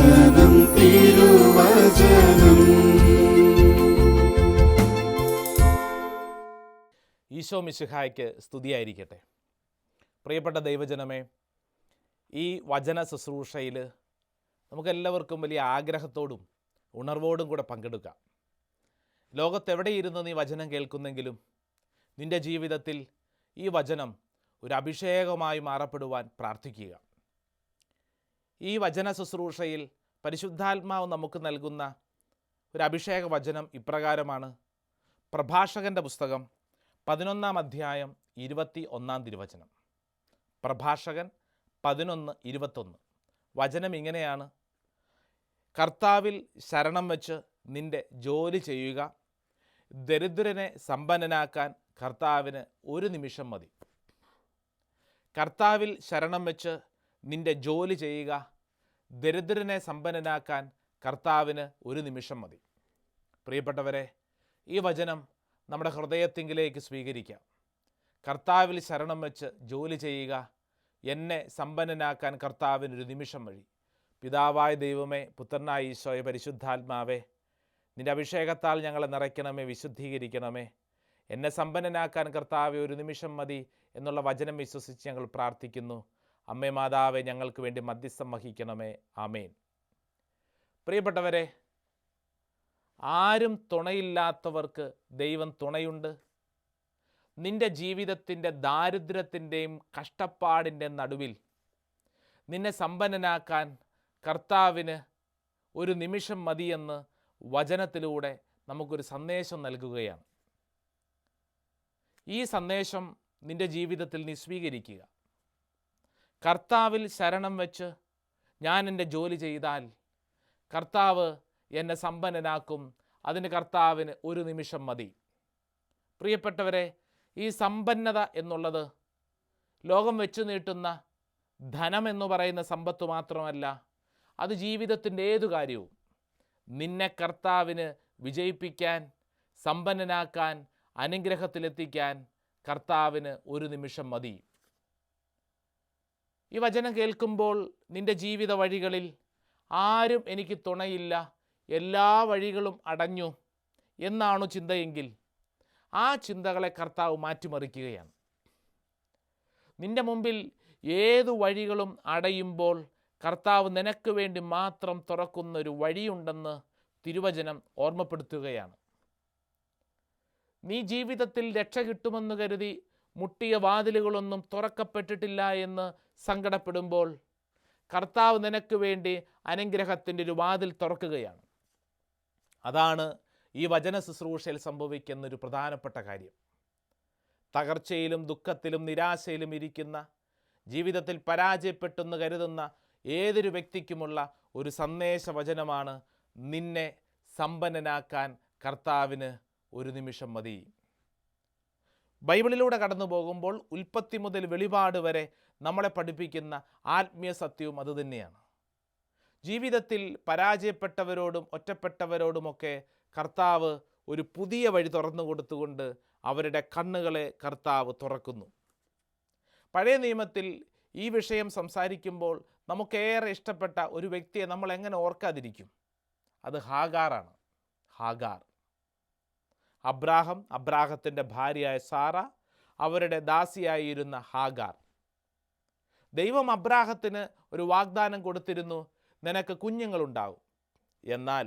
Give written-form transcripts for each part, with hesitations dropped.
തിരുവചനം തിരുവചനം. ഈശോ മിശിഹായ്ക്ക് സ്തുതിയായിരിക്കട്ടെ. പ്രിയപ്പെട്ട ദൈവജനമേ, ഈ വചന ശുശ്രൂഷയിൽ നമുക്കെല്ലാവർക്കും വലിയ ആഗ്രഹത്തോടും ഉണർവോടും കൂടെ പങ്കെടുക്കാം. ലോകത്തെവിടെയിരുന്ന് നീ വചനം കേൾക്കുന്നെങ്കിലും നിൻ്റെ ജീവിതത്തിൽ ഈ വചനം ഒരു അഭിഷേകമായി മാറപ്പെടുവാൻ പ്രാർത്ഥിക്കുക. ഈ വചന ശുശ്രൂഷയിൽ പരിശുദ്ധാത്മാവ് നമുക്ക് നൽകുന്ന ഒരു അഭിഷേക വചനം ഇപ്രകാരമാണ്. പ്രഭാഷകൻ്റെ പുസ്തകം 11 അധ്യായം 21 തിരുവചനം. പ്രഭാഷകൻ 11:21. വചനം ഇങ്ങനെയാണ്: കർത്താവിൽ ശരണം വെച്ച് നിന്റെ ജോലി ചെയ്യുക, ദരിദ്രനെ സമ്പന്നനാക്കാൻ കർത്താവിന് ഒരു നിമിഷം മതി. കർത്താവിൽ ശരണം വെച്ച് നിന്റെ ജോലി ചെയ്യുക, ദരിദ്രനെ സമ്പന്നനാക്കാൻ കർത്താവിന് ഒരു നിമിഷം മതി. പ്രിയപ്പെട്ടവരെ, ഈ വചനം നമ്മുടെ ഹൃദയത്തിങ്കിലേക്ക് സ്വീകരിക്കാം. കർത്താവിൽ ശരണം വെച്ച് ജോലി ചെയ്യുക, എന്നെ സമ്പന്നനാക്കാൻ കർത്താവിനൊരു നിമിഷം വഴി. പിതാവായ ദൈവമേ, പുത്രനായ ഈശോയെ, പരിശുദ്ധാത്മാവേ, നിൻ്റെ അഭിഷേകത്താൽ ഞങ്ങളെ നിറയ്ക്കണമേ, വിശുദ്ധീകരിക്കണമേ. എന്നെ സമ്പന്നനാക്കാൻ കർത്താവെ ഒരു നിമിഷം മതി എന്നുള്ള വചനം വിശ്വസിച്ച് ഞങ്ങൾ പ്രാർത്ഥിക്കുന്നു. അമ്മേ മാതാവേ, ഞങ്ങൾക്ക് വേണ്ടി മധ്യസ്ഥം വഹിക്കണമേ. ആമേൻ. പ്രിയപ്പെട്ടവരെ, ആരും തുണയില്ലാത്തവർക്ക് ദൈവം തുണയുണ്ട്. നിൻ്റെ ജീവിതത്തിൻ്റെ ദാരിദ്ര്യത്തിൻ്റെയും കഷ്ടപ്പാടിൻ്റെ നടുവിൽ നിന്നെ സമ്പന്നനാക്കാൻ കർത്താവിന് ഒരു നിമിഷം മതിയെന്ന് വചനത്തിലൂടെ നമുക്കൊരു സന്ദേശം നൽകുകയാണ്. ഈ സന്ദേശം നിൻ്റെ ജീവിതത്തിൽ നീ സ്വീകരിക്കുക. കർത്താവിൽ ശരണം വെച്ച് ഞാൻ എൻ്റെ ജോലി ചെയ്താൽ കർത്താവ് എന്നെ സമ്പന്നനാക്കും. അതിന് കർത്താവിന് ഒരു നിമിഷം മതി. പ്രിയപ്പെട്ടവരെ, ഈ സമ്പന്നത എന്നുള്ളത് ലോകം വെച്ച് നീട്ടുന്ന ധനം എന്ന് പറയുന്ന സമ്പത്ത് മാത്രമല്ല, അത് ജീവിതത്തിൻ്റെ ഏതു കാര്യവും നിന്നെ കർത്താവിന് വിജയിപ്പിക്കാൻ, സമ്പന്നനാക്കാൻ, അനുഗ്രഹത്തിലെത്തിക്കാൻ കർത്താവിന് ഒരു നിമിഷം മതി. ഈ വചനം കേൾക്കുമ്പോൾ നിൻ്റെ ജീവിത വഴികളിൽ ആരും എനിക്ക് തുണയില്ല, എല്ലാ വഴികളും അടഞ്ഞു എന്നാണു ചിന്തയെങ്കിൽ ആ ചിന്തകളെ കർത്താവ് മാറ്റിമറിക്കുകയാണ്. നിൻ്റെ മുമ്പിൽ ഏതു വഴികളും അടയുമ്പോൾ കർത്താവ് നിനക്ക് വേണ്ടി മാത്രം തുറക്കുന്നൊരു വഴിയുണ്ടെന്ന് തിരുവചനം ഓർമ്മപ്പെടുത്തുകയാണ്. നീ ജീവിതത്തിൽ രക്ഷ കിട്ടുമെന്ന് കരുതി മുട്ടിയ വാതിലുകളൊന്നും തുറക്കപ്പെട്ടിട്ടില്ല എന്ന് സങ്കടപ്പെടുമ്പോൾ കർത്താവ് നിനക്ക് വേണ്ടി അനുഗ്രഹത്തിൻ്റെ ഒരു വാതിൽ തുറക്കുകയാണ്. അതാണ് ഈ വചന ശുശ്രൂഷയിൽ സംഭവിക്കുന്നൊരു പ്രധാനപ്പെട്ട കാര്യം. തകർച്ചയിലും ദുഃഖത്തിലും നിരാശയിലും ഇരിക്കുന്ന, ജീവിതത്തിൽ പരാജയപ്പെട്ടെന്ന് കരുതുന്ന ഏതൊരു വ്യക്തിക്കുമുള്ള ഒരു സന്ദേശ വചനമാണ്: നിന്നെ സമ്പന്നനാക്കാൻ കർത്താവിന് ഒരു നിമിഷം മതി. ബൈബിളിലൂടെ കടന്നു പോകുമ്പോൾ ഉൽപ്പത്തി മുതൽ വെളിപാട് വരെ നമ്മളെ പഠിപ്പിക്കുന്ന ആത്മീയ സത്യവും അതുതന്നെയാണ്. ജീവിതത്തിൽ പരാജയപ്പെട്ടവരോടും ഒറ്റപ്പെട്ടവരോടുമൊക്കെ കർത്താവ് ഒരു പുതിയ വഴി തുറന്നു കൊടുത്തുകൊണ്ട് അവരുടെ കണ്ണുകളെ കർത്താവ് തുറക്കുന്നു. പഴയ നിയമത്തിൽ ഈ വിഷയം സംസാരിക്കുമ്പോൾ നമുക്കേറെ ഇഷ്ടപ്പെട്ട ഒരു വ്യക്തിയെ നമ്മൾ എങ്ങനെ ഓർക്കാതിരിക്കും? അത് ഹാഗാറാണ്. ഹാഗാർ. അബ്രാഹത്തിൻ്റെ ഭാര്യയായ സാറ, അവരുടെ ദാസിയായിരുന്ന ഹാഗാർ. ദൈവം അബ്രാഹത്തിന് ഒരു വാഗ്ദാനം കൊടുത്തിരുന്നു, നിനക്ക് കുഞ്ഞുങ്ങളുണ്ടാവും. എന്നാൽ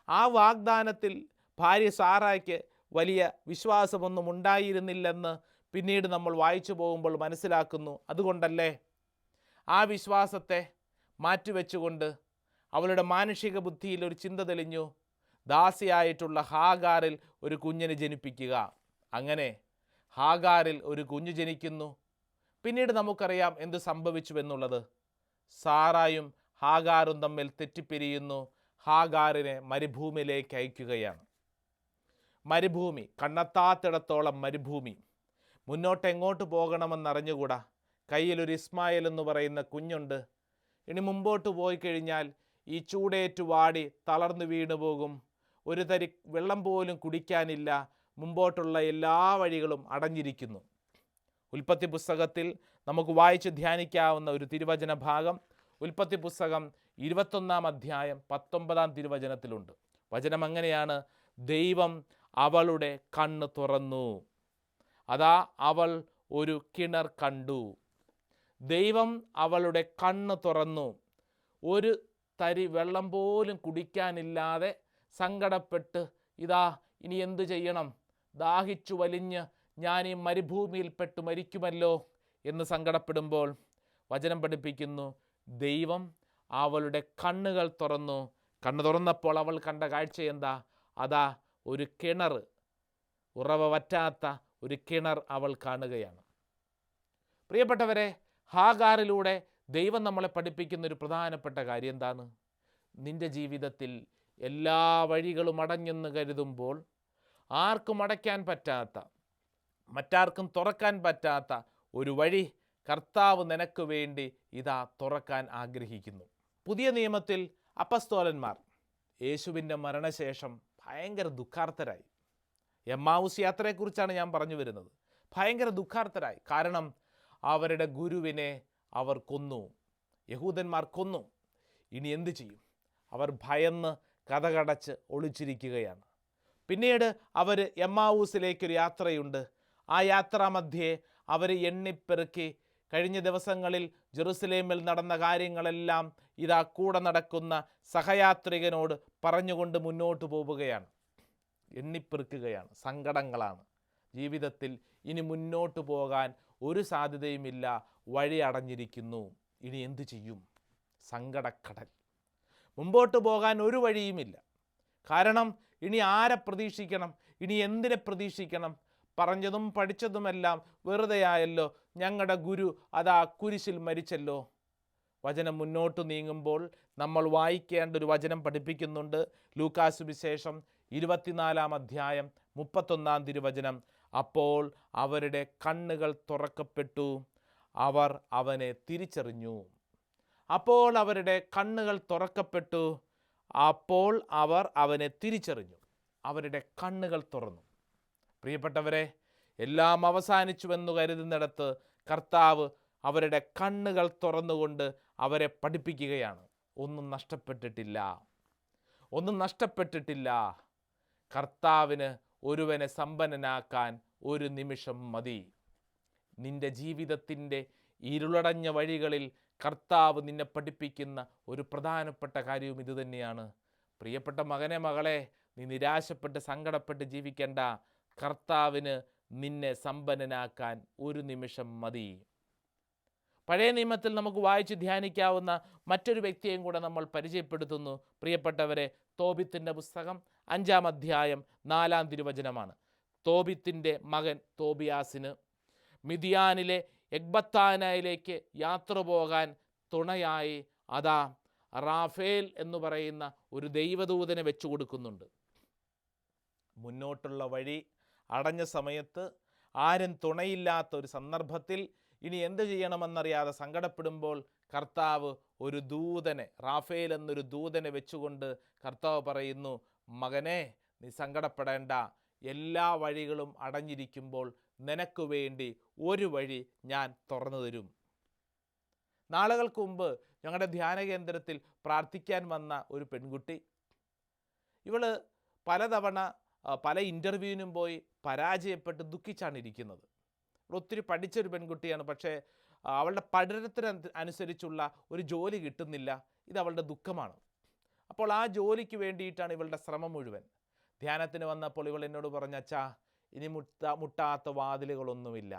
ആ വാഗ്ദാനത്തിൽ ഭാര്യ സാറായ്ക്ക് വലിയ വിശ്വാസമൊന്നും ഉണ്ടായിരുന്നില്ലെന്ന് പിന്നീട് നമ്മൾ വായിച്ചു പോകുമ്പോൾ മനസ്സിലാക്കുന്നു. അതുകൊണ്ടല്ലേ ആ വിശ്വാസത്തെ മാറ്റിവെച്ചുകൊണ്ട് അവളുടെ മാനുഷിക ബുദ്ധിയിൽ ഒരു ചിന്ത തെളിഞ്ഞു: ദാസിയായിട്ടുള്ള ഹാഗാറിൽ ഒരു കുഞ്ഞിനെ ജനിപ്പിക്കുക. അങ്ങനെ ഹാഗാറിൽ ഒരു കുഞ്ഞ് ജനിക്കുന്നു. പിന്നീട് നമുക്കറിയാം എന്ത് സംഭവിച്ചുവെന്നുള്ളത്. സാറായും ഹാഗാറും തമ്മിൽ തെറ്റിപ്പിരിയുന്നു. ഹാഗാറിനെ മരുഭൂമിയിലേക്ക് അയക്കുകയാണ്. മരുഭൂമി, കണ്ണെത്താത്തിടത്തോളം മരുഭൂമി. മുന്നോട്ട് എങ്ങോട്ട് പോകണമെന്നറിഞ്ഞുകൂടാ. കയ്യിലൊരു ഇസ്മായിൽ എന്ന് പറയുന്ന കുഞ്ഞുണ്ട്. ഇനി മുമ്പോട്ട് പോയി കഴിഞ്ഞാൽ ഈ ചൂടേറ്റു വാടി തളർന്നു വീണു പോകും. ഒരു തരി വെള്ളം പോലും കുടിക്കാനില്ല. മുമ്പോട്ടുള്ള എല്ലാ വഴികളും അടഞ്ഞിരിക്കുന്നു. ഉൽപ്പത്തി പുസ്തകത്തിൽ നമുക്ക് വായിച്ച് ധ്യാനിക്കാവുന്ന ഒരു തിരുവചന ഭാഗം ഉൽപ്പത്തി പുസ്തകം 21 അധ്യായം 19 തിരുവചനത്തിലുണ്ട്. വചനം അങ്ങനെയാണ്: ദൈവം അവളുടെ കണ്ണ് തുറന്നു, അതാ അവൾ ഒരു കിണർ കണ്ടു. ദൈവം അവളുടെ കണ്ണ് തുറന്നു. ഒരു തരി വെള്ളം പോലും കുടിക്കാനില്ലാതെ സങ്കടപ്പെട്ട്, ഇതാ ഇനി എന്തു ചെയ്യണം, ദാഹിച്ചു വലിഞ്ഞ് ഞാൻ ഈ മരുഭൂമിയിൽപ്പെട്ട് മരിക്കുമല്ലോ എന്ന് സങ്കടപ്പെടുമ്പോൾ വചനം പഠിപ്പിക്കുന്നു, ദൈവം അവളുടെ കണ്ണുകൾ തുറന്നു. കണ്ണ് തുറന്നപ്പോൾ അവൾ കണ്ട കാഴ്ച എന്താ? അതാ ഒരു കിണർ, ഉറവ വറ്റാത്ത ഒരു കിണർ അവൾ കാണുകയാണ്. പ്രിയപ്പെട്ടവരെ, ഹാഗാറിലൂടെ ദൈവം നമ്മളെ പഠിപ്പിക്കുന്ന ഒരു പ്രധാനപ്പെട്ട കാര്യം എന്താണ്? നിന്റെ ജീവിതത്തിൽ എല്ലാ വഴികളും അടഞ്ഞെന്ന് കരുതുമ്പോൾ ആർക്കും അടയ്ക്കാൻ പറ്റാത്ത, മറ്റാർക്കും തുറക്കാൻ പറ്റാത്ത ഒരു വഴി കർത്താവ് നിനക്ക് വേണ്ടി ഇതാ തുറക്കാൻ ആഗ്രഹിക്കുന്നു. പുതിയ നിയമത്തിൽ അപ്പസ്തോലന്മാർ യേശുവിൻ്റെ മരണശേഷം ഭയങ്കര ദുഃഖാർത്തരായി. എമ്മാവൂസ് യാത്രയെക്കുറിച്ചാണ് ഞാൻ പറഞ്ഞു വരുന്നത്. ഭയങ്കര ദുഃഖാർത്തരായി. കാരണം അവരുടെ ഗുരുവിനെ അവർ കൊന്നു, യഹൂദന്മാർ കൊന്നു. ഇനി എന്തു ചെയ്യും? അവർ ഭയന്ന് കതകടച്ച് ഒളിച്ചിരിക്കുകയാണ്. പിന്നീട് അവർ എമ്മാവൂസിലേക്കൊരു യാത്രയുണ്ട്. ആ യാത്രാമധ്യേ അവർ എണ്ണിപ്പെറുക്കി കഴിഞ്ഞ ദിവസങ്ങളിൽ ജെറുസലേമിൽ നടന്ന കാര്യങ്ങളെല്ലാം ഇതാ കൂടെ നടക്കുന്ന സഹയാത്രികനോട് പറഞ്ഞുകൊണ്ട് മുന്നോട്ട് പോവുകയാണ്. എണ്ണിപ്പെറുക്കുകയാണ്. സങ്കടങ്ങളാണ്. ജീവിതത്തിൽ ഇനി മുന്നോട്ട് പോകാൻ ഒരു സാധ്യതയുമില്ല, വഴി അടഞ്ഞിരിക്കുന്നു. ഇനി എന്തു ചെയ്യും? സങ്കടക്കടൽ. മുമ്പോട്ട് പോകാൻ ഒരു വഴിയുമില്ല. കാരണം ഇനി ആരെ പ്രതീക്ഷിക്കണം? ഇനി എന്തിനെ പ്രതീക്ഷിക്കണം? പറഞ്ഞതും പഠിച്ചതുമെല്ലാം വെറുതെയായല്ലോ. ഞങ്ങളുടെ ഗുരു അതാ കുരിശിൽ മരിച്ചല്ലോ. വചനം മുന്നോട്ട് നീങ്ങുമ്പോൾ നമ്മൾ വായിക്കേണ്ട ഒരു വചനം പഠിപ്പിക്കുന്നുണ്ട്. ലൂക്കാസ് സുവിശേഷം 24 അധ്യായം 31 തിരുവചനം. അപ്പോൾ അവരുടെ കണ്ണുകൾ തുറക്കപ്പെട്ടു, അവർ അവനെ തിരിച്ചറിഞ്ഞു. അപ്പോൾ അവരുടെ കണ്ണുകൾ തുറക്കപ്പെട്ടു, അപ്പോൾ അവർ അവനെ തിരിച്ചറിഞ്ഞു. അവരുടെ കണ്ണുകൾ തുറന്നു. പ്രിയപ്പെട്ടവരെ, എല്ലാം അവസാനിച്ചുവെന്ന് കരുതുന്നിടത്ത് കർത്താവ് അവരുടെ കണ്ണുകൾ തുറന്നുകൊണ്ട് അവരെ പഠിപ്പിക്കുകയാണ്. ഒന്നും നഷ്ടപ്പെട്ടിട്ടില്ല, ഒന്നും നഷ്ടപ്പെട്ടിട്ടില്ല. കർത്താവിന് ഒരുവനെ സമ്പന്നനാക്കാൻ ഒരു നിമിഷം മതി. നിന്റെ ജീവിതത്തിൻ്റെ ഇരുളടഞ്ഞ വഴികളിൽ കർത്താവ് നിന്നെ പഠിപ്പിക്കുന്ന ഒരു പ്രധാനപ്പെട്ട കാര്യവും ഇതുതന്നെയാണ്. പ്രിയപ്പെട്ട മകനെ, മകളെ, നീ നിരാശപ്പെട്ട് സങ്കടപ്പെട്ട് ജീവിക്കേണ്ട. കർത്താവിന് നിന്നെ സമ്പന്നനാക്കാൻ ഒരു നിമിഷം മതി. പഴയ നിയമത്തിൽ നമുക്ക് വായിച്ച് ധ്യാനിക്കാവുന്ന മറ്റൊരു വ്യക്തിയെയും കൂടെ നമ്മൾ പരിചയപ്പെടുത്തുന്നു. പ്രിയപ്പെട്ടവരെ, തോബിത്തിൻ്റെ പുസ്തകം 5 അധ്യായം 4 തിരുവചനമാണ്. തോബിത്തിൻ്റെ മകൻ തോബിയാസിന് മിദ്യാനിലെ എഗ്ബത്താനയിലേക്ക് യാത്ര പോകാൻ തുണയായി അതാ റാഫേൽ എന്ന് പറയുന്ന ഒരു ദൈവദൂതനെ വെച്ചു കൊടുക്കുന്നുണ്ട്. മുന്നോട്ടുള്ള വഴി അടഞ്ഞ സമയത്ത്, ആരും തുണയില്ലാത്ത ഒരു സന്ദർഭത്തിൽ, ഇനി എന്ത് ചെയ്യണമെന്നറിയാതെ സങ്കടപ്പെടുമ്പോൾ കർത്താവ് ഒരു ദൂതനെ, റാഫേൽ എന്നൊരു ദൂതനെ വെച്ചുകൊണ്ട് കർത്താവ് പറയുന്നു, മകനെ, നീ സങ്കടപ്പെടേണ്ട. എല്ലാ വഴികളും അടഞ്ഞിരിക്കുമ്പോൾ നിനക്ക് വേണ്ടി ഒരു വഴി ഞാൻ തുറന്നു തരും. നാളുകൾക്ക് മുമ്പ് ഞങ്ങളുടെ ധ്യാന കേന്ദ്രത്തിൽ പ്രാർത്ഥിക്കാൻ വന്ന ഒരു പെൺകുട്ടി, ഇവള് പലതവണ പല ഇൻ്റർവ്യൂവിനും പോയി പരാജയപ്പെട്ട് ദുഃഖിച്ചാണ് ഇരിക്കുന്നത്. ഒത്തിരി പഠിച്ചൊരു പെൺകുട്ടിയാണ്. പക്ഷേ അവളുടെ പഠനത്തിന് അനുസരിച്ചുള്ള ഒരു ജോലി കിട്ടുന്നില്ല. ഇത് അവളുടെ ദുഃഖമാണ്. അപ്പോൾ ആ ജോലിക്ക് വേണ്ടിയിട്ടാണ് ഇവളുടെ ശ്രമം മുഴുവൻ. ധ്യാനത്തിന് വന്നപ്പോൾ ഇവൾ എന്നോട് പറഞ്ഞു, അച്ഛാ, ഇനി മുട്ടാത്ത വാതിലുകളൊന്നുമില്ല,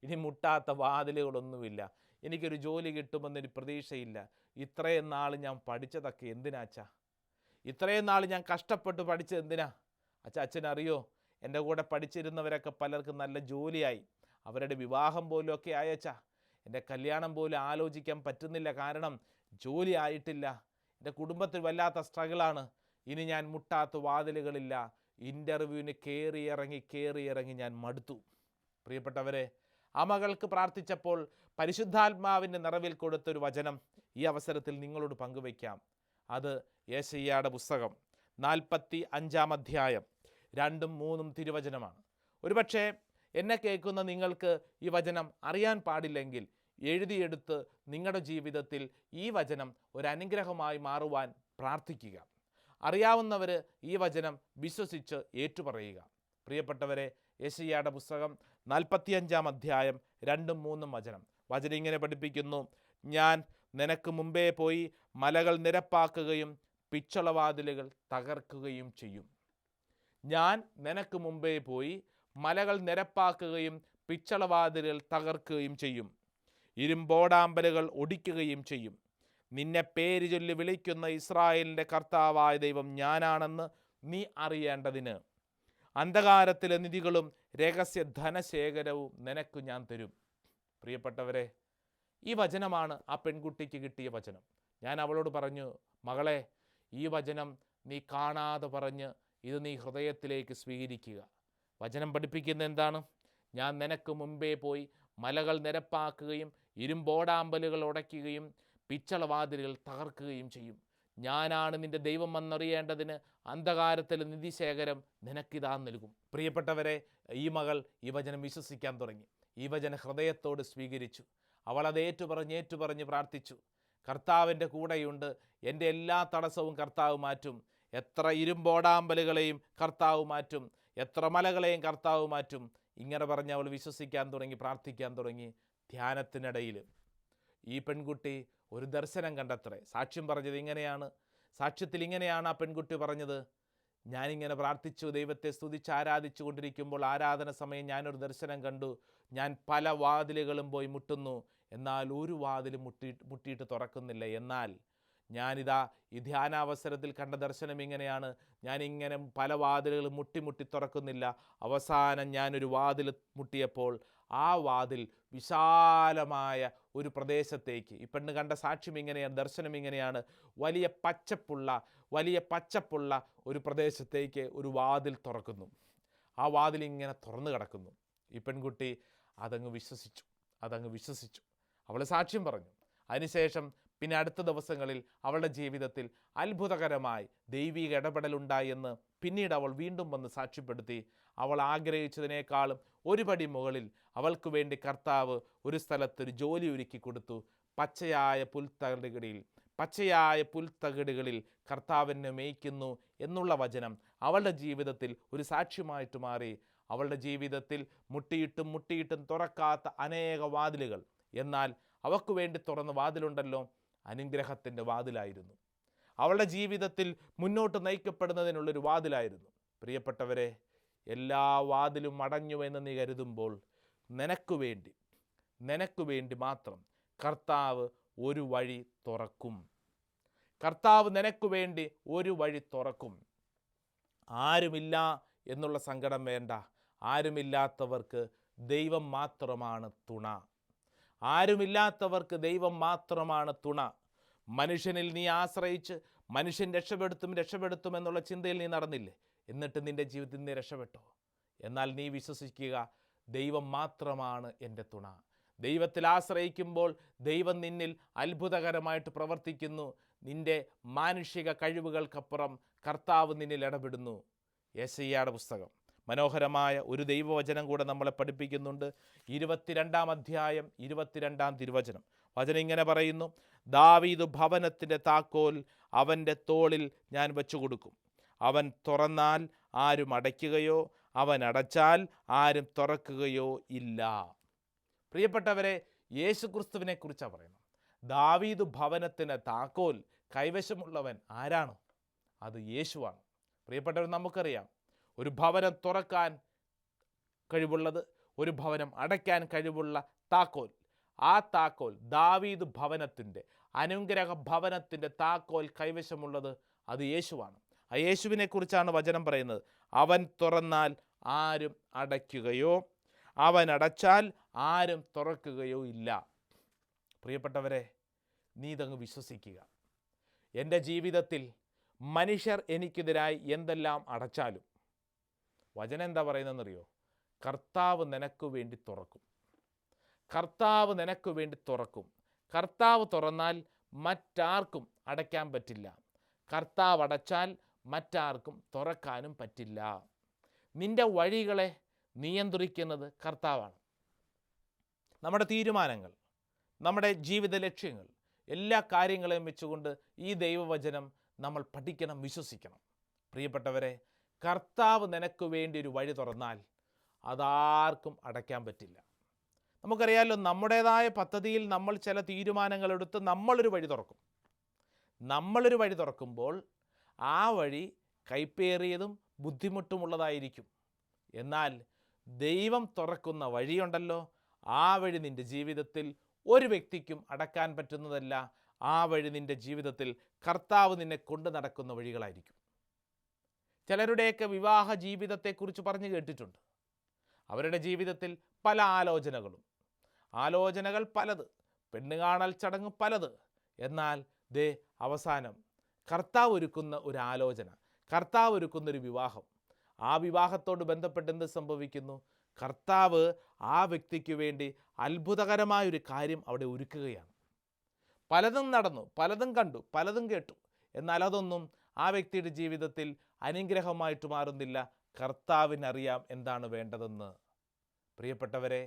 ഇനി മുട്ടാത്ത വാതിലുകളൊന്നുമില്ല. എനിക്കൊരു ജോലി കിട്ടുമെന്നൊരു പ്രതീക്ഷയില്ല. ഇത്രയും നാൾ ഞാൻ പഠിച്ചതൊക്കെ എന്തിനാച്ചാ? ഇത്രയും നാൾ ഞാൻ കഷ്ടപ്പെട്ട് പഠിച്ചത് എന്തിനാ? അച്ഛനറിയോ, എൻ്റെ കൂടെ പഠിച്ചിരുന്നവരൊക്കെ പലർക്കും നല്ല ജോലിയായി, അവരുടെ വിവാഹം പോലും ഒക്കെ ആയച്ചാ. എൻ്റെ കല്യാണം പോലും ആലോചിക്കാൻ പറ്റുന്നില്ല, കാരണം ജോലി ആയിട്ടില്ല. എൻ്റെ കുടുംബത്തിൽ വല്ലാത്ത സ്ട്രഗിളാണ്. ഇനി ഞാൻ മുട്ടാത്ത വാതിലുകളില്ല. ഇൻ്റർവ്യൂവിന് കയറി ഇറങ്ങി ഞാൻ മടുത്തു. പ്രിയപ്പെട്ടവരെ, ആ മകൾക്ക് പ്രാർത്ഥിച്ചപ്പോൾ പരിശുദ്ധാത്മാവിൻ്റെ നിറവിൽ കൊടുത്തൊരു വചനം ഈ അവസരത്തിൽ നിങ്ങളോട് പങ്കുവയ്ക്കാം. അത് യെശയ്യായുടെ പുസ്തകം 45 അധ്യായം 2-3 തിരുവചനമാണ്. ഒരുപക്ഷെ എന്നെ കേൾക്കുന്ന നിങ്ങൾക്ക് ഈ വചനം അറിയാൻ പാടില്ലെങ്കിൽ എഴുതിയെടുത്ത് നിങ്ങളുടെ ജീവിതത്തിൽ ഈ വചനം ഒരു അനുഗ്രഹമായി മാറുവാൻ പ്രാർത്ഥിക്കുക. അറിയാവുന്നവർ ഈ വചനം വിശ്വസിച്ച് ഏറ്റുപറയുക. പ്രിയപ്പെട്ടവരെ, യെശയ്യായുടെ പുസ്തകം 45 അധ്യായം 2-3 വചനം ഇങ്ങനെ പഠിപ്പിക്കുന്നു: ഞാൻ നിനക്ക് മുമ്പേ പോയി മലകൾ നിരപ്പാക്കുകയും പിച്ചളവാതിലുകൾ തകർക്കുകയും ചെയ്യും. ഞാൻ നിനക്ക് മുമ്പേ പോയി മലകൾ നിരപ്പാക്കുകയും പിച്ചളവാതിലുകൾ തകർക്കുകയും ചെയ്യും. ഇരുമ്പോടാമ്പലുകൾ ഒടിക്കുകയും ചെയ്യും. നിന്നെ പേര് ചൊല്ലി വിളിക്കുന്ന ഇസ്രായേലിൻ്റെ കർത്താവായ ദൈവം ഞാനാണെന്ന് നീ അറിയേണ്ടതിന് അന്ധകാരത്തിലെ നിധികളും രഹസ്യ ധനശേഖരവും നിനക്ക് ഞാൻ തരും. പ്രിയപ്പെട്ടവരെ, ഈ വചനമാണ് ആ പെൺകുട്ടിക്ക് കിട്ടിയ വചനം. ഞാൻ അവളോട് പറഞ്ഞു, മകളെ, ഈ വചനം നീ കാണാതെ പറഞ്ഞ് ഇത് നീ ഹൃദയത്തിലേക്ക് സ്വീകരിക്കുക. വചനം പഠിപ്പിക്കുന്ന എന്താണ്? ഞാൻ നിനക്ക് മുമ്പേ പോയി മലകൾ നിരപ്പാക്കുകയും ഇരുമ്പോടാമ്പലുകൾ ഉടയ്ക്കുകയും പിച്ചളവാതിലുകൾ തകർക്കുകയും ചെയ്യും. ഞാനാണ് നിന്റെ ദൈവം എന്നറിയേണ്ടതിന് അന്ധകാരത്തിലെ നിധിശേഖരം നിനക്കിതാ നൽകും. പ്രിയപ്പെട്ടവരെ, ഈ മകൾ ഈ വചനം വിശ്വസിക്കാൻ തുടങ്ങി. ഈ വചനം ഹൃദയത്തോട് സ്വീകരിച്ചു. അവൾ അത് ഏറ്റുപറഞ്ഞ് പ്രാർത്ഥിച്ചു. കർത്താവിൻ്റെ കൂടെയുണ്ട്, എൻ്റെ എല്ലാ തടസ്സവും കർത്താവ് മാറ്റും. എത്ര ഇരുമ്പോടാമ്പലുകളെയും കർത്താവ് മാറ്റും, എത്ര മലകളെയും കർത്താവ് മാറ്റും. ഇങ്ങനെ പറഞ്ഞ് അവൾ വിശ്വസിക്കാൻ തുടങ്ങി, പ്രാർത്ഥിക്കാൻ തുടങ്ങി. ധ്യാനത്തിനിടയിൽ ഈ പെൺകുട്ടി ഒരു ദർശനം കണ്ടത്രേ. സാക്ഷ്യം പറഞ്ഞത് ഇങ്ങനെയാണ്. സാക്ഷ്യത്തിൽ ഇങ്ങനെയാണ് ആ പെൺകുട്ടി പറഞ്ഞത്: ഞാനിങ്ങനെ പ്രാർത്ഥിച്ചു, ദൈവത്തെ സ്തുതിച്ച് ആരാധിച്ചു കൊണ്ടിരിക്കുമ്പോൾ ആരാധന സമയം ഞാനൊരു ദർശനം കണ്ടു. ഞാൻ പല വാതിലുകളും പോയി മുട്ടുന്നു, എന്നാൽ ഒരു വാതിലും മുട്ടിയിട്ട് തുറക്കുന്നില്ല. എന്നാൽ ഞാനിതാ ഈ ധ്യാനാവസരത്തിൽ കണ്ട ദർശനം ഇങ്ങനെയാണ്: ഞാനിങ്ങനെ പല വാതിലുകളും മുട്ടി തുറക്കുന്നില്ല. അവസാനം ഞാനൊരു വാതിൽ മുട്ടിയപ്പോൾ ആ വാതിൽ വിശാലമായ ഒരു പ്രദേശത്തേക്ക്, ഈ പെണ്ണ് കണ്ട സാക്ഷ്യം ഇങ്ങനെയാണ്, ദർശനം ഇങ്ങനെയാണ്, വലിയ പച്ചപ്പുള്ള ഒരു പ്രദേശത്തേക്ക് ഒരു വാതിൽ തുറക്കുന്നു. ആ വാതിൽ ഇങ്ങനെ തുറന്നു കിടക്കുന്നു. ഈ പെൺകുട്ടി അതങ്ങ് വിശ്വസിച്ചു. അവൾ സാക്ഷ്യം പറഞ്ഞു. അതിനുശേഷം പിന്നെ അടുത്ത ദിവസങ്ങളിൽ അവളുടെ ജീവിതത്തിൽ അത്ഭുതകരമായി ദൈവിക ഇടപെടലുണ്ടായി എന്ന് പിന്നീട് അവൾ വീണ്ടും വന്ന് സാക്ഷ്യപ്പെടുത്തി. അവൾ ആഗ്രഹിച്ചതിനേക്കാളും ഒരു പടി മുകളിൽ അവൾക്ക് വേണ്ടി കർത്താവ് ഒരു സ്ഥലത്തൊരു ജോലി ഒരുക്കി കൊടുത്തു. പച്ചയായ പുൽത്തകിടുകളിൽ കർത്താവിനെ മേയ്ക്കുന്നു എന്നുള്ള വചനം അവളുടെ ജീവിതത്തിൽ ഒരു സാക്ഷ്യമായിട്ട് മാറി. അവളുടെ ജീവിതത്തിൽ മുട്ടിയിട്ടും തുറക്കാത്ത അനേക വാതിലുകൾ, എന്നാൽ അവൾക്ക് വേണ്ടി തുറന്ന വാതിലുണ്ടല്ലോ, അനുഗ്രഹത്തിൻ്റെ വാതിലായിരുന്നു. അവളുടെ ജീവിതത്തിൽ മുന്നോട്ട് നയിക്കപ്പെടുന്നതിനുള്ളൊരു വാതിലായിരുന്നു. പ്രിയപ്പെട്ടവരെ, എല്ലാ വാതിലും അടഞ്ഞുവെന്ന് നീ കരുതുമ്പോൾ നിനക്ക് വേണ്ടി മാത്രം കർത്താവ് ഒരു വഴി തുറക്കും. നിനക്ക് വേണ്ടി ഒരു വഴി തുറക്കും. ആരുമില്ല എന്നുള്ള സങ്കടം വേണ്ട. ആരുമില്ലാത്തവർക്ക് ദൈവം മാത്രമാണ് തുണ. മനുഷ്യനിൽ നീ ആശ്രയിച്ച് മനുഷ്യൻ രക്ഷപ്പെടുത്തും എന്നുള്ള ചിന്തയിൽ നീ നടന്നില്ലേ? എന്നിട്ട് നിൻ്റെ ജീവിതത്തിൽ നീ രക്ഷപ്പെട്ടോ? എന്നാൽ നീ വിശ്വസിക്കുക, ദൈവം മാത്രമാണ് എൻ്റെ തുണ. ദൈവത്തിൽ ആശ്രയിക്കുമ്പോൾ ദൈവം നിന്നിൽ അത്ഭുതകരമായിട്ട് പ്രവർത്തിക്കുന്നു. നിൻ്റെ മാനുഷിക കഴിവുകൾക്കപ്പുറം കർത്താവ് നിന്നിൽ ഇടപെടുന്നു. യെശയ്യായുടെ പുസ്തകം മനോഹരമായ ഒരു ദൈവവചനം കൂടെ നമ്മളെ പഠിപ്പിക്കുന്നുണ്ട്. 22 അധ്യായം 22 വചനം ഇങ്ങനെ പറയുന്നു: ദാവീദ് ഭവനത്തിൻ്റെ താക്കോൽ അവൻ്റെ തോളിൽ ഞാൻ വെച്ചു കൊടുക്കും. അവൻ തുറന്നാൽ ആരും അടയ്ക്കുകയോ അവൻ അടച്ചാൽ ആരും തുറക്കുകയോ ഇല്ല. പ്രിയപ്പെട്ടവരെ, യേശുക്രിസ്തുവിനെ കുറിച്ചാണ് പറയുന്നത്. ദാവീദ് ഭവനത്തിൻ്റെ താക്കോൽ കൈവശമുള്ളവൻ ആരാണ്? അത് യേശുവാണ്. പ്രിയപ്പെട്ടവർ, നമുക്കറിയാം, ഒരു ഭവനം തുറക്കാൻ കഴിവുള്ളത്, ഒരു ഭവനം അടയ്ക്കാൻ കഴിവുള്ള താക്കോൽ. ആ താക്കോൽ ദാവീദ് ഭവനത്തിൻ്റെ, അനുഗ്രഹ ഭവനത്തിൻ്റെ താക്കോൽ കൈവശമുള്ളത് അത് യേശുവാണ്. ആ യേശുവിനെ കുറിച്ചാണ് വചനം പറയുന്നത്. അവൻ തുറന്നാൽ ആരും അടയ്ക്കുകയോ അവൻ അടച്ചാൽ ആരും തുറക്കുകയോ ഇല്ല. പ്രിയപ്പെട്ടവരെ, നീ ഇതങ്ങ് വിശ്വസിക്കുക. എൻ്റെ ജീവിതത്തിൽ മനുഷ്യർ എനിക്കെതിരായി എന്തെല്ലാം അടച്ചാലും വചനം എന്താ പറയുന്നതെന്നറിയോ? കർത്താവ് നിനക്ക് വേണ്ടി തുറക്കും. കർത്താവ് തുറന്നാൽ മറ്റാർക്കും അടയ്ക്കാൻ പറ്റില്ല. കർത്താവ് അടച്ചാൽ മറ്റാർക്കും തുറക്കാനും പറ്റില്ല. നിൻ്റെ വഴികളെ നിയന്ത്രിക്കുന്നത് കർത്താവാണ്. നമ്മുടെ തീരുമാനങ്ങൾ, നമ്മുടെ ജീവിത ലക്ഷ്യങ്ങൾ, എല്ലാ കാര്യങ്ങളെയും വെച്ചുകൊണ്ട് ഈ ദൈവവചനം നമ്മൾ പഠിക്കണം, വിശ്വസിക്കണം. പ്രിയപ്പെട്ടവരെ, കർത്താവ് നിനക്ക് വേണ്ടി ഒരു വഴി തുറന്നാൽ അതാർക്കും അടയ്ക്കാൻ പറ്റില്ല. നമുക്കറിയാമല്ലോ, നമ്മുടേതായ പദ്ധതിയിൽ നമ്മൾ ചില തീരുമാനങ്ങളെടുത്ത് നമ്മളൊരു വഴി തുറക്കും. നമ്മളൊരു വഴി തുറക്കുമ്പോൾ ആ വഴി കൈപ്പേറിയതും ബുദ്ധിമുട്ടുമുള്ളതായിരിക്കും. എന്നാൽ ദൈവം തുറക്കുന്ന വഴിയുണ്ടല്ലോ, ആ വഴി നിൻ്റെ ജീവിതത്തിൽ ഒരു വ്യക്തിക്കും അടക്കാൻ പറ്റുന്നതല്ല. ആ വഴി നിൻ്റെ ജീവിതത്തിൽ കർത്താവ് നിന്നെ കൊണ്ട് നടക്കുന്ന വഴികളായിരിക്കും. ചിലരുടെയൊക്കെ വിവാഹ ജീവിതത്തെക്കുറിച്ച് പറഞ്ഞു കേട്ടിട്ടുണ്ട്. അവരുടെ ജീവിതത്തിൽ പല ആലോചനകൾ പലത്, പെണ്ണ് കാണൽ ചടങ്ങ് പലത്. എന്നാൽ അവസാനം കർത്താവ് ഒരുക്കുന്ന ഒരു ആലോചന, കർത്താവ് ഒരുക്കുന്നൊരു വിവാഹം, ആ വിവാഹത്തോട് ബന്ധപ്പെട്ട് എന്ത് സംഭവിക്കുന്നു? കർത്താവ് ആ വ്യക്തിക്ക് വേണ്ടി അത്ഭുതകരമായൊരു കാര്യം അവിടെ ഒരുക്കുകയാണ്. പലതും നടന്നു, പലതും കണ്ടു, പലതും കേട്ടു. എന്നാൽ അതൊന്നും ആ വ്യക്തിയുടെ ജീവിതത്തിൽ അനുഗ്രഹമായിട്ട് മാറുന്നില്ല. കർത്താവിനറിയാം എന്താണ് വേണ്ടതെന്ന്. പ്രിയപ്പെട്ടവരെ,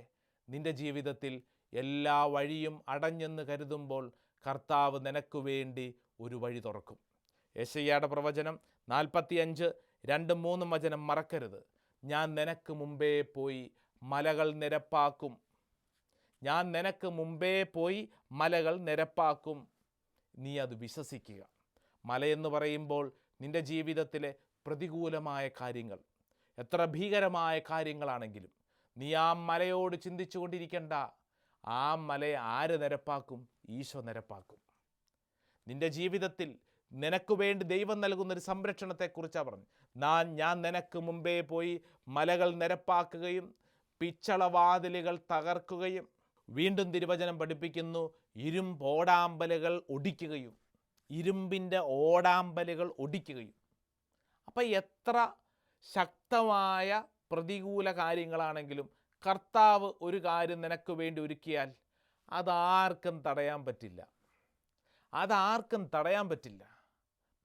നിൻ്റെ ജീവിതത്തിൽ എല്ലാ വഴിയും അടഞ്ഞെന്ന് കരുതുമ്പോൾ കർത്താവ് നിനക്ക് വേണ്ടി ഒരു വഴി തുറക്കും. യെശയ്യായുടെ പ്രവചനം 45:2-3 വചനം മറക്കരുത്. ഞാൻ നിനക്ക് മുമ്പേ പോയി മലകൾ നിരപ്പാക്കും. ഞാൻ നിനക്ക് മുമ്പേ പോയി മലകൾ നിരപ്പാക്കും. നീ അത് വിശ്വസിക്കുക. മലയെന്ന് പറയുമ്പോൾ നിൻ്റെ ജീവിതത്തിലെ പ്രതികൂലമായ കാര്യങ്ങൾ, എത്ര ഭീകരമായ കാര്യങ്ങളാണെങ്കിലും നീ ആ മലയോട് ചിന്തിച്ചു കൊണ്ടിരിക്കണ്ട. ആ മലയെ ആര് നിരപ്പാക്കും? ഈശോ നിരപ്പാക്കും. നിൻ്റെ ജീവിതത്തിൽ നിനക്ക് വേണ്ടി ദൈവം നൽകുന്നൊരു സംരക്ഷണത്തെക്കുറിച്ചാണ് പറഞ്ഞു. ഞാൻ നിനക്ക് മുമ്പേ പോയി മലകൾ നിരപ്പാക്കുകയും പിച്ചളവാതിലുകൾ തകർക്കുകയും, വീണ്ടും തിരുവചനം പഠിപ്പിക്കുന്നു, ഇരുമ്പോടാമ്പലുകൾ ഒടിക്കുകയും, ഇരുമ്പിൻ്റെ ഓടാമ്പലുകൾ ഒടിക്കുകയും. അപ്പം എത്ര ശക്തമായ പ്രതികൂല കാര്യങ്ങളാണെങ്കിലും കർത്താവ് ഒരു കാര്യം നിനക്ക് വേണ്ടി ഒരുക്കിയാൽ അതാർക്കും തടയാൻ പറ്റില്ല.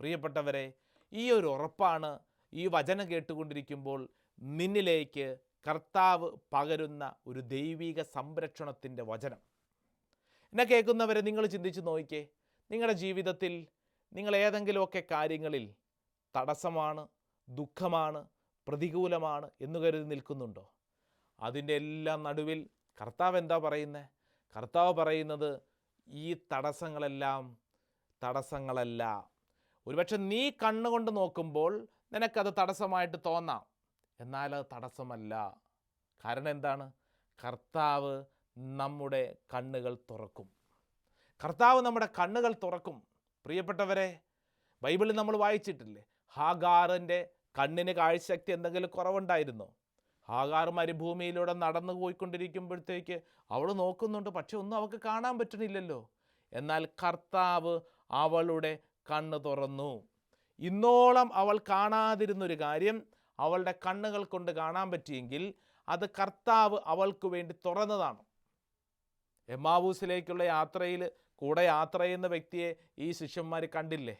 പ്രിയപ്പെട്ടവരെ, ഈ ഒരു ഉറപ്പാണ് ഈ വചനം കേട്ടുകൊണ്ടിരിക്കുമ്പോൾ നിന്നിലേക്ക് കർത്താവ് പകരുന്ന ഒരു ദൈവിക സംരക്ഷണത്തിൻ്റെ വചനം. എന്നെ കേൾക്കുന്നവരെ, നിങ്ങൾ ചിന്തിച്ച് നോക്കിക്കേ. നിങ്ങളുടെ ജീവിതത്തിൽ നിങ്ങൾ ഏതെങ്കിലുമൊക്കെ കാര്യങ്ങളിൽ തടസ്സമാണ്, ദുഃഖമാണ്, പ്രതികൂലമാണ് എന്ന് കരുതി നിൽക്കുന്നുണ്ടോ? അതിൻ്റെ എല്ലാം നടുവിൽ കർത്താവ് എന്താ പറയുന്നത്? കർത്താവ് പറയുന്നത്, ഈ തടസ്സങ്ങളെല്ലാം തടസ്സങ്ങളല്ല. ഒരുപക്ഷെ നീ കണ്ണുകൊണ്ട് നോക്കുമ്പോൾ നിനക്കത് തടസ്സമായിട്ട് തോന്നാം, എന്നാൽ അത് തടസ്സമല്ല. കാരണം എന്താണ്? കർത്താവ് നമ്മുടെ കണ്ണുകൾ തുറക്കും. കർത്താവ് നമ്മുടെ കണ്ണുകൾ തുറക്കും. പ്രിയപ്പെട്ടവരെ, ബൈബിളിൽ നമ്മൾ വായിച്ചിട്ടില്ലേ, ഹാഗാറിൻ്റെ കണ്ണിന് കാഴ്ചശക്തി എന്തെങ്കിലും കുറവുണ്ടായിരുന്നോ? ഹാഗാർ മരുഭൂമിയിലൂടെ നടന്നു പോയിക്കൊണ്ടിരിക്കുമ്പോഴത്തേക്ക് അവൾ നോക്കുന്നുണ്ട്, പക്ഷെ ഒന്നും അവൾക്ക് കാണാൻ പറ്റണില്ലല്ലോ. എന്നാൽ കർത്താവ് അവളുടെ കണ്ണ് തുറന്നു. ഇന്നോളം അവൾ കാണാതിരുന്നൊരു കാര്യം അവളുടെ കണ്ണുകൾ കൊണ്ട് കാണാൻ പറ്റിയെങ്കിൽ അത് കർത്താവ് അവൾക്ക് വേണ്ടി തുറന്നതാണ്. എമ്മാവൂസിലേക്കുള്ള യാത്രയിൽ കൂടെ യാത്ര ചെയ്യുന്ന വ്യക്തിയെ ഈ ശിഷ്യന്മാർ കണ്ടില്ലേ?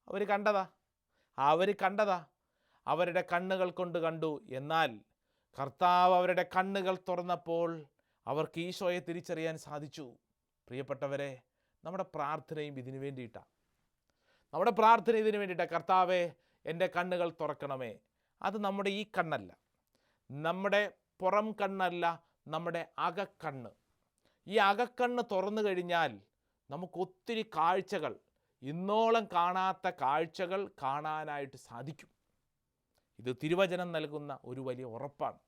അവർ കണ്ടതാ, അവരുടെ കണ്ണുകൾ കൊണ്ട് കണ്ടു. എന്നാൽ കർത്താവ് അവരുടെ കണ്ണുകൾ തുറന്നപ്പോൾ അവർക്ക് ഈശോയെ തിരിച്ചറിയാൻ സാധിച്ചു. പ്രിയപ്പെട്ടവരെ, നമ്മുടെ പ്രാർത്ഥനയും ഇതിനു വേണ്ടിയിട്ടാണ്. കർത്താവേ, എൻ്റെ കണ്ണുകൾ തുറക്കണമേ. അത് നമ്മുടെ ഈ കണ്ണല്ല, നമ്മുടെ പുറം കണ്ണല്ല, നമ്മുടെ അകക്കണ്ണ്. ഈ അകക്കണ്ണ് തുറന്നു കഴിഞ്ഞാൽ നമുക്ക് ഒത്തിരി കാഴ്ചകൾ, ഇന്നോളം കാണാത്ത കാഴ്ചകൾ കാണാനായിട്ട് സാധിക്കും. ഇത് തിരുവചനം നൽകുന്ന ഒരു വലിയ ഉറപ്പാണ്.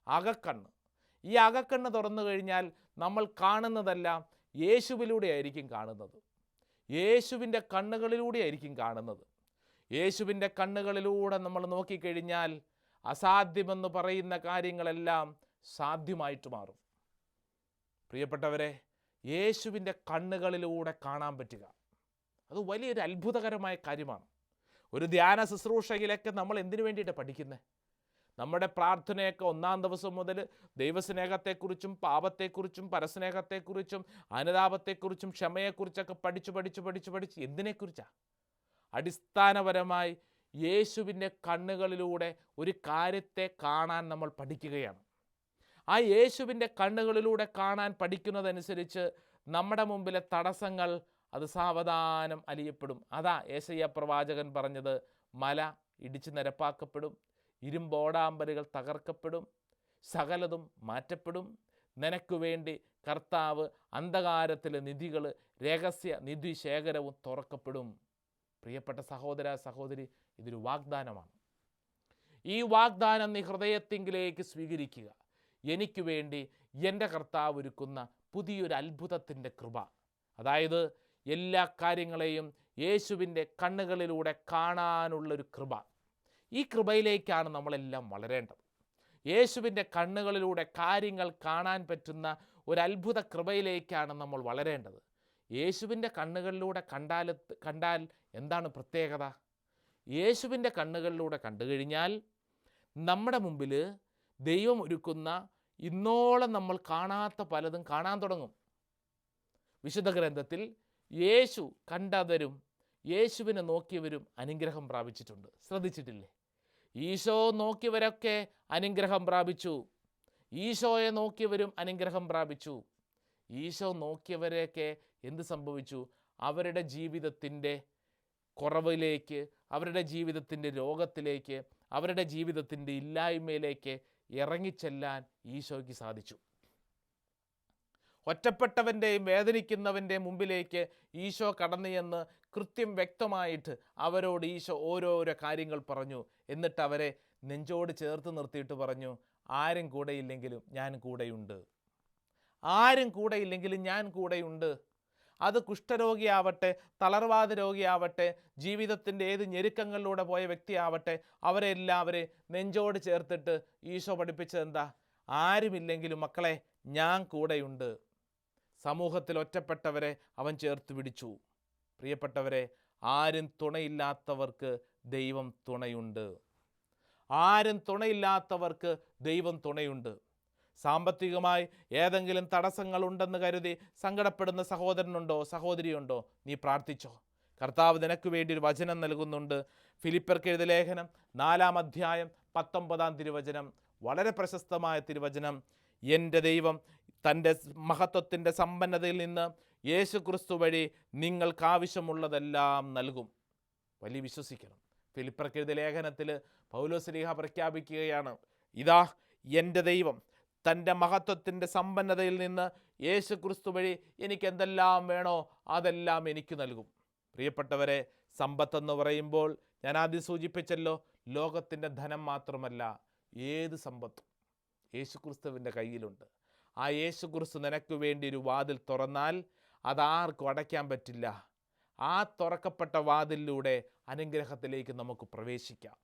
അകക്കണ്ണ്, ഈ അകക്കണ്ണ് തുറന്നു കഴിഞ്ഞാൽ നമ്മൾ കാണുന്നതെല്ലാം യേശുവിലൂടെ ആയിരിക്കും കാണുന്നത്. യേശുവിൻ്റെ കണ്ണുകളിലൂടെ ആയിരിക്കും കാണുന്നത്. യേശുവിൻ്റെ കണ്ണുകളിലൂടെ നമ്മൾ നോക്കിക്കഴിഞ്ഞാൽ അസാധ്യമെന്ന് പറയുന്ന കാര്യങ്ങളെല്ലാം സാധ്യമായിട്ട് മാറും. പ്രിയപ്പെട്ടവരെ, യേശുവിൻ്റെ കണ്ണുകളിലൂടെ കാണാൻ പറ്റുക, അത് വലിയൊരു അത്ഭുതകരമായ കാര്യമാണ്. ഒരു ധ്യാന ശുശ്രൂഷയിലൊക്കെ നമ്മൾ എന്തിനു വേണ്ടിയിട്ട് പഠിക്കുന്നത്? നമ്മുടെ പ്രാർത്ഥനയൊക്കെ 1-ാം ദിവസം മുതൽ ദൈവസ്നേഹത്തെക്കുറിച്ചും പാപത്തെക്കുറിച്ചും പരസ്നേഹത്തെക്കുറിച്ചും അനുതാപത്തെക്കുറിച്ചും ക്ഷമയെക്കുറിച്ചൊക്കെ പഠിച്ച് എന്തിനെക്കുറിച്ചാണ്? അടിസ്ഥാനപരമായി യേശുവിൻ്റെ കണ്ണുകളിലൂടെ ഒരു കാര്യത്തെ കാണാൻ നമ്മൾ പഠിക്കുകയാണ്. ആ യേശുവിൻ്റെ കണ്ണുകളിലൂടെ കാണാൻ പഠിക്കുന്നതനുസരിച്ച് നമ്മുടെ മുമ്പിലെ തടസ്സങ്ങൾ അത് സാവധാനം അലിയപ്പെടും. അതാ യേശയ്യാ പ്രവാചകൻ പറഞ്ഞത്, മല ഇടിച്ചു നിരപ്പാക്കപ്പെടും, ഇരുമ്പോടാമ്പലുകൾ തകർക്കപ്പെടും, സകലതും മാറ്റപ്പെടും. നിനക്കു വേണ്ടി കർത്താവ് അന്ധകാരത്തിലെ നിധികൾ, രഹസ്യ നിധി ശേഖരവും തുറക്കപ്പെടും. പ്രിയപ്പെട്ട സഹോദര സഹോദരി, ഇതൊരു വാഗ്ദാനമാണ്. ഈ വാഗ്ദാനം നീ ഹൃദയത്തിങ്കിലേക്ക് സ്വീകരിക്കുക. എനിക്ക് വേണ്ടി എൻ്റെ കർത്താവ് ഒരുക്കുന്ന പുതിയൊരു അത്ഭുതത്തിൻ്റെ കൃപ, അതായത് എല്ലാ കാര്യങ്ങളെയും യേശുവിൻ്റെ കണ്ണുകളിലൂടെ കാണാനുള്ളൊരു കൃപ. ഈ കൃപയിലേക്കാണ് നമ്മളെല്ലാം വളരേണ്ടത്. യേശുവിൻ്റെ കണ്ണുകളിലൂടെ കാര്യങ്ങൾ കാണാൻ പറ്റുന്ന ഒരു അത്ഭുത കൃപയിലേക്കാണ് നമ്മൾ വളരേണ്ടത്. യേശുവിൻ്റെ കണ്ണുകളിലൂടെ കണ്ടാൽ എന്താണ് പ്രത്യേകത? യേശുവിൻ്റെ കണ്ണുകളിലൂടെ കണ്ടു കഴിഞ്ഞാൽ നമ്മുടെ മുമ്പിൽ ദൈവം ഒരുക്കുന്ന ഇന്നോളം നമ്മൾ കാണാത്ത പലതും കാണാൻ തുടങ്ങും. വിശുദ്ധ ഗ്രന്ഥത്തിൽ യേശു കണ്ടവരും യേശുവിനെ നോക്കിയവരും അനുഗ്രഹം പ്രാപിച്ചിട്ടുണ്ട്. ശ്രദ്ധിച്ചിട്ടില്ലേ? ഈശോ നോക്കിയവരൊക്കെ അനുഗ്രഹം പ്രാപിച്ചു. ഈശോയെ നോക്കിയവരും അനുഗ്രഹം പ്രാപിച്ചു. ഈശോ നോക്കിയവരെയൊക്കെ എന്ത് സംഭവിച്ചു? അവരുടെ ജീവിതത്തിൻ്റെ കുറവിലേക്ക്, അവരുടെ ജീവിതത്തിൻ്റെ രോഗത്തിലേക്ക്, അവരുടെ ജീവിതത്തിൻ്റെ ഇല്ലായ്മയിലേക്ക് ഇറങ്ങിച്ചെല്ലാൻ ഈശോയ്ക്ക് സാധിച്ചു. ഒറ്റപ്പെട്ടവൻ്റെയും വേദനിക്കുന്നവൻ്റെയും മുമ്പിലേക്ക് ഈശോ കടന്നു ചെന്ന് കൃത്യം വ്യക്തമായിട്ട് അവരോട് ഈശോ ഓരോരോ കാര്യങ്ങൾ പറഞ്ഞു. എന്നിട്ട് അവരെ നെഞ്ചോട് ചേർത്ത് നിർത്തിയിട്ട് പറഞ്ഞു, ആരും കൂടെയില്ലെങ്കിലും ഞാൻ കൂടെയുണ്ട്. ആരും കൂടെയില്ലെങ്കിലും ഞാൻ കൂടെയുണ്ട്. അത് കുഷ്ഠരോഗിയാവട്ടെ, തളർവാദ രോഗിയാവട്ടെ, ജീവിതത്തിൻ്റെ ഏത് ഞെരുക്കങ്ങളിലൂടെ പോയ വ്യക്തിയാവട്ടെ, അവരെല്ലാവരെ നെഞ്ചോട് ചേർത്തിട്ട് ഈശോ പഠിപ്പിച്ചത് എന്താ? ആരുമില്ലെങ്കിലും മക്കളെ ഞാൻ കൂടെയുണ്ട്. സമൂഹത്തിൽ ഒറ്റപ്പെട്ടവരെ അവൻ ചേർത്ത് പിടിച്ചു. പ്രിയപ്പെട്ടവരെ, ആരും തുണയില്ലാത്തവർക്ക് ദൈവം തുണയുണ്ട്. ആരും തുണയില്ലാത്തവർക്ക് ദൈവം തുണയുണ്ട്. സാമ്പത്തികമായി ഏതെങ്കിലും തടസ്സങ്ങളുണ്ടെന്ന് കരുതി സങ്കടപ്പെടുന്ന സഹോദരനുണ്ടോ, സഹോദരിയുണ്ടോ? നീ പ്രാർത്ഥിച്ചോ. കർത്താവ് നിനക്ക് വേണ്ടി ഒരു വചനം നൽകുന്നുണ്ട്. ഫിലിപ്പർക്ക് എഴുതിയ ലേഖനം 4-ാം അധ്യായം 19-ാം തിരുവചനം, വളരെ പ്രശസ്തമായ തിരുവചനം. എൻ്റെ ദൈവം തൻ്റെ മഹത്വത്തിൻ്റെ സമ്പന്നതയിൽ നിന്ന് യേശു ക്രിസ്തു വഴി നിങ്ങൾക്ക് ആവശ്യമുള്ളതെല്ലാം നൽകും. വലിയ വിശ്വസിക്കണം. ഫിലിപ്പർക്ക് എഴുതിയ ലേഖനത്തിൽ പൗലോസ്ലീഹ പ്രഖ്യാപിക്കുകയാണ്, ഇതാ എൻ്റെ ദൈവം തൻ്റെ മഹത്വത്തിൻ്റെ സമ്പന്നതയിൽ നിന്ന് യേശു ക്രിസ്തു വഴി എനിക്ക് എന്തെല്ലാം വേണോ അതെല്ലാം എനിക്ക് നൽകും. പ്രിയപ്പെട്ടവരെ, സമ്പത്തെന്ന് പറയുമ്പോൾ ഞാൻ ആദ്യം സൂചിപ്പിച്ചല്ലോ, ലോകത്തിൻ്റെ ധനം മാത്രമല്ല, ഏത് സമ്പത്തും യേശു ക്രിസ്തുവിൻ്റെ കയ്യിലുണ്ട്. ആ യേശു ക്രിസ്തു നിനക്ക് വേണ്ടി ഒരു വാതിൽ തുറന്നാൽ അതാർക്കും അടയ്ക്കാൻ പറ്റില്ല. ആ തുറക്കപ്പെട്ട വാതിലിലൂടെ അനുഗ്രഹത്തിലേക്ക് നമുക്ക് പ്രവേശിക്കാം.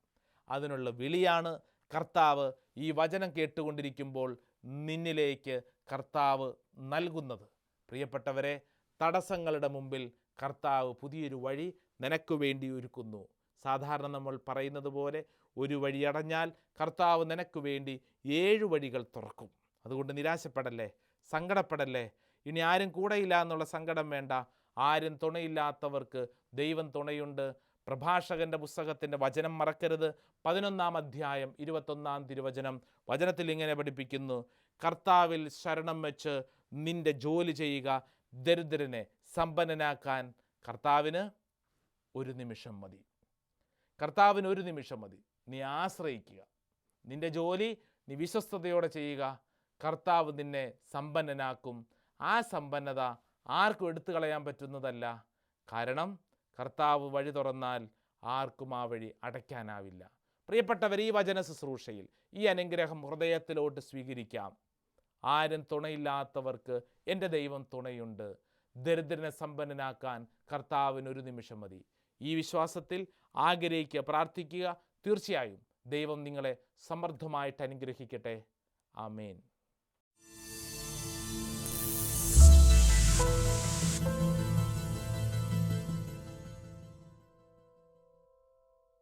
അതിനുള്ള വിളിയാണ് കർത്താവ് ഈ വചനം കേട്ടുകൊണ്ടിരിക്കുമ്പോൾ നിന്നിലേക്ക് കർത്താവ് നൽകുന്നത്. പ്രിയപ്പെട്ടവരെ, തടസ്സങ്ങളുടെ മുമ്പിൽ കർത്താവ് പുതിയൊരു വഴി നിനക്ക് വേണ്ടി ഒരുക്കുന്നു. സാധാരണ നമ്മൾ പറയുന്നത് പോലെ ഒരു വഴി അടഞ്ഞാൽ കർത്താവ് നിനക്ക് വേണ്ടി 7 വഴികൾ തുറക്കും. അതുകൊണ്ട് നിരാശപ്പെടല്ലേ, സങ്കടപ്പെടല്ലേ. ഇനി ആരും കൂടെയില്ല എന്നുള്ള സങ്കടം വേണ്ട. ആരും തുണയില്ലാത്തവർക്ക് ദൈവം തുണയുണ്ട്. പ്രഭാഷകൻ്റെ പുസ്തകത്തിൻ്റെ വചനം മറക്കരുത്. 11-ാം അധ്യായം 21-ാം തിരുവചനം. വചനത്തിൽ ഇങ്ങനെ പഠിപ്പിക്കുന്നു, കർത്താവിൽ ശരണം വെച്ച് നിന്റെ ജോലി ചെയ്യുക, ദരിദ്രനെ സമ്പന്നനാക്കാൻ കർത്താവിന് 1 നിമിഷം മതി. കർത്താവിന് 1 നിമിഷം മതി. നീ ആശ്രയിക്കുക. നിന്റെ ജോലി നീ വിശ്വസ്തയോടെ ചെയ്യുക. കർത്താവ് നിന്നെ സമ്പന്നനാക്കും. ആ സമ്പന്നത ആർക്കും എടുത്തു കളയാൻ പറ്റുന്നതല്ല. കാരണം കർത്താവ് വഴി തുറന്നാൽ ആർക്കും ആ വഴി അടയ്ക്കാനാവില്ല. പ്രിയപ്പെട്ടവർ, ഈ വചന ശുശ്രൂഷയിൽ ഈ അനുഗ്രഹം ഹൃദയത്തിലോട്ട് സ്വീകരിക്കാം. ആരും തുണയില്ലാത്തവർക്ക് എൻ്റെ ദൈവം തുണയുണ്ട്. ദരിദ്രനെ സമ്പന്നനാക്കാൻ കർത്താവിന് 1 നിമിഷം മതി. ഈ വിശ്വാസത്തിൽ ആഗ്രഹിക്കുക, പ്രാർത്ഥിക്കുക. തീർച്ചയായും ദൈവം നിങ്ങളെ സമൃദ്ധമായിട്ട് അനുഗ്രഹിക്കട്ടെ. ആമേൻ.